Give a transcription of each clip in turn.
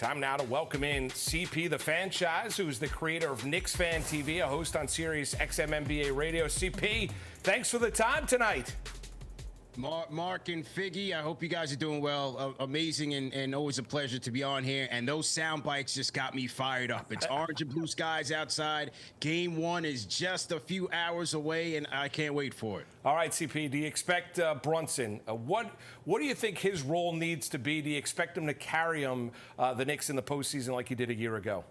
Time now to welcome in CP the Fanchise, who is the creator of KnicksFanTV, a host on Sirius XM NBA Radio. CP, thanks for the time tonight. Mark and Figgy, I hope you guys are doing well. Amazing and always a pleasure to be on here. And those sound bites just got me fired up. It's orange and blue skies outside. Game one is just a few hours away, and I can't wait for it. All right, CP, do you expect Brunson? What do you think his role needs to be? Do you expect him to carry the Knicks in the postseason like he did a year ago?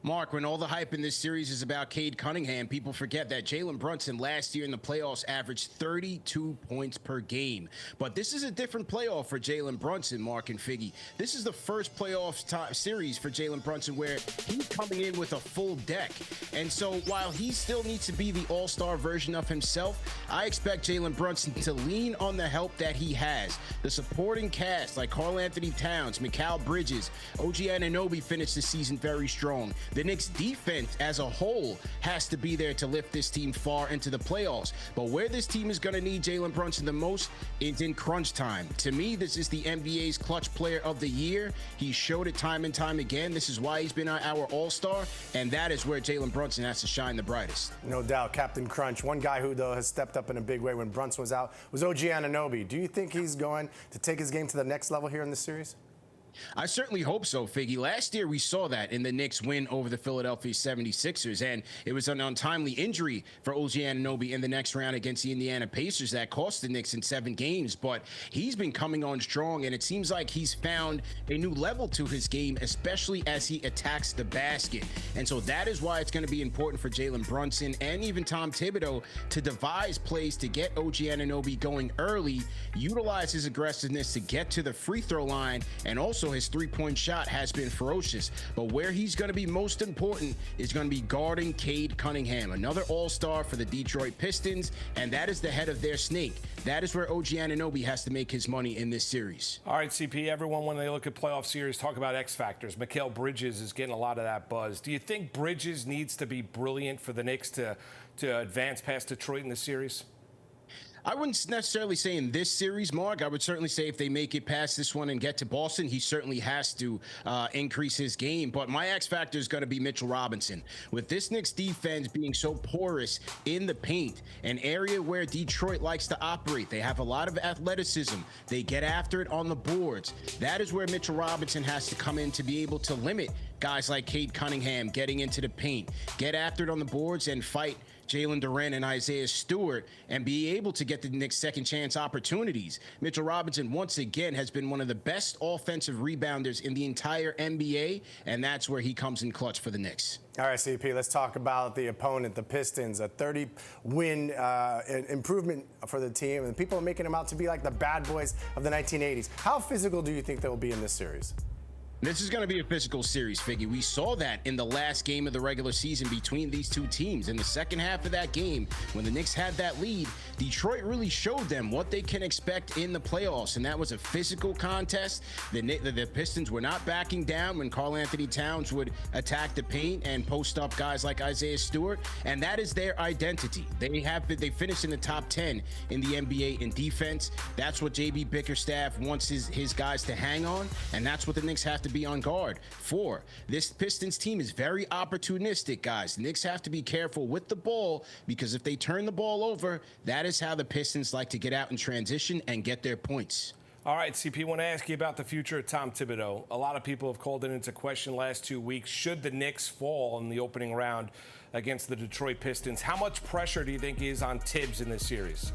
Mark, when all the hype in this series is about Cade Cunningham, people forget that Jaylen Brunson last year in the playoffs averaged 32 points per game. But this is a different playoff for Jaylen Brunson, Mark and Figgy. This is the first playoff series for Jaylen Brunson where he's coming in with a full deck. And so while he still needs to be the all-star version of himself, I expect Jaylen Brunson to lean on the help that he has. The supporting cast like Karl-Anthony Towns, Mikal Bridges, OG Anunoby finished the season very strong. The Knicks defense as a whole has to be there to lift this team far into the playoffs. But where this team is going to need Jaylen Brunson the most is in crunch time. To me, this is the NBA's clutch player of the year. He showed it time and time again. This is why he's been our all-star, and that is where Jaylen Brunson has to shine the brightest. No doubt, Captain Crunch. One guy who, though, has stepped up in a big way when Brunson was out was OG Anunoby. Do you think he's going to take his game to the next level here in this series? I certainly hope so, Figgy. Last year, we saw that in the Knicks win over the Philadelphia 76ers, and it was an untimely injury for OG Anunoby in the next round against the Indiana Pacers that cost the Knicks in 7 games. But he's been coming on strong, and it seems like he's found a new level to his game, especially as he attacks the basket. And so that is why it's going to be important for Jaylen Brunson and even Tom Thibodeau to devise plays to get OG Anunoby going early, utilize his aggressiveness to get to the free throw line, and also his three-point shot has been ferocious. But where he's going to be most important is going to be guarding Cade Cunningham, another all-star for the Detroit Pistons, and that is the head of their snake. That is where OG Anunoby has to make his money in this series. All right, CP, everyone, when they look at playoff series, talk about X factors. Mikal Bridges is getting a lot of that buzz. Do you think Bridges needs to be brilliant for the Knicks to advance past Detroit in this series? I wouldn't necessarily say in this series, Mark. I would certainly say if they make it past this one and get to Boston, he certainly has to increase his game. But my X factor is going to be Mitchell Robinson. With this Knicks defense being so porous in the paint, an area where Detroit likes to operate, they have a lot of athleticism. They get after it on the boards. That is where Mitchell Robinson has to come in to be able to limit guys like Cade Cunningham getting into the paint, get after it on the boards and fight Jalen Duren and Isaiah Stewart and be able to get the Knicks second chance opportunities. Mitchell Robinson, once again, has been one of the best offensive rebounders in the entire NBA, and that's where he comes in clutch for the Knicks. All right, CP, let's talk about the opponent, the Pistons, a 30-win improvement for the team, and people are making them out to be like the bad boys of the 1980s. How physical do you think they will be in this series? This is going to be a physical series, Figgy. We saw that in the last game of the regular season between these two teams. In the second half of that game, when the Knicks had that lead, Detroit really showed them what they can expect in the playoffs, and that was a physical contest. The Pistons were not backing down when Karl-Anthony Towns would attack the paint and post up guys like Isaiah Stewart, and that is their identity. They finished in the top 10 in the NBA in defense. That's what JB Bickerstaff wants his guys to hang on, and that's what the Knicks have to be on guard for. This Pistons team is very opportunistic, guys. Knicks have to be careful with the ball because if they turn the ball over, that is how the Pistons like to get out in transition and get their points. All right, CP, I want to ask you about the future of Tom Thibodeau. A lot of people have called it into question last 2 weeks. Should the Knicks fall in the opening round against the Detroit Pistons, how much pressure do you think is on Thibs in this series?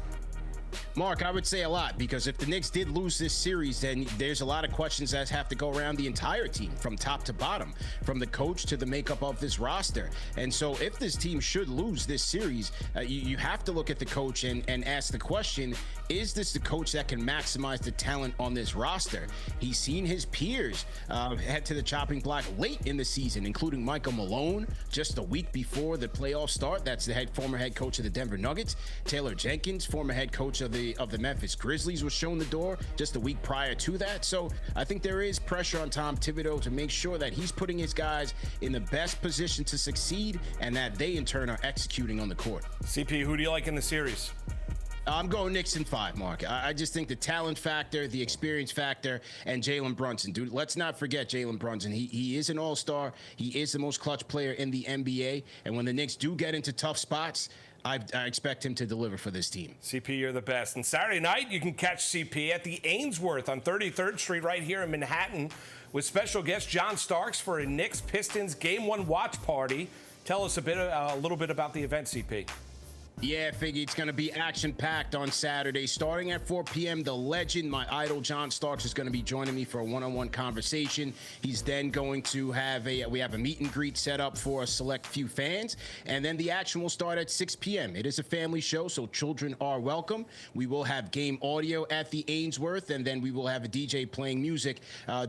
Mark, I would say a lot, because if the Knicks did lose this series, then there's a lot of questions that have to go around the entire team from top to bottom, from the coach to the makeup of this roster. And so if this team should lose this series, you have to look at the coach and ask the question, is this the coach that can maximize the talent on this roster? He's seen his peers head to the chopping block late in the season, including Michael Malone just a week before the playoffs start. That's the former head coach of the Denver Nuggets. Taylor Jenkins, former head coach of the Memphis Grizzlies, was shown the door just a week prior to that. So I think there is pressure on Tom Thibodeau to make sure that he's putting his guys in the best position to succeed and that they in turn are executing on the court. CP, who do you like in the series? I'm going Knicks in 5, Mark. I just think the talent factor, the experience factor, and Jaylen Brunson. Dude, let's not forget Jaylen Brunson. He is an all-star. He is the most clutch player in the NBA. And when the Knicks do get into tough spots, I expect him to deliver for this team. CP, you're the best. And Saturday night, you can catch CP at the Ainsworth on 33rd Street right here in Manhattan with special guest John Starks for a Knicks Pistons Game 1 watch party. Tell us a little bit about the event, CP. Yeah, Figgy, it's going to be action-packed on Saturday. Starting at 4 p.m., the legend, my idol, John Starks, is going to be joining me for a one-on-one conversation. He's then going to have we have a meet and greet set up for a select few fans, and then the action will start at 6 p.m. It is a family show, so children are welcome. We will have game audio at the Ainsworth, and then we will have a DJ playing music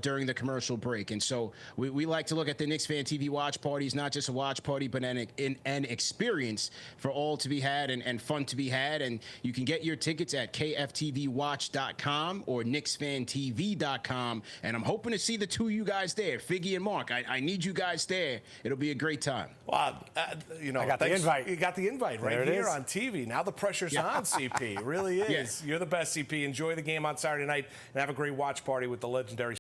during the commercial break. And so we like to look at the Knicks Fan TV watch parties, not just a watch party, but an experience for all to be had and fun to be had. And you can get your tickets at KFTVwatch.com or KnicksFanTV.com. And I'm hoping to see the two of you guys there, Figgy and Mark. I need you guys there. It'll be a great time. Well, I got the invite. You got the invite right here on TV. Now the pressure's on, CP. It really is. Yes. You're the best, CP. Enjoy the game on Saturday night and have a great watch party with the legendary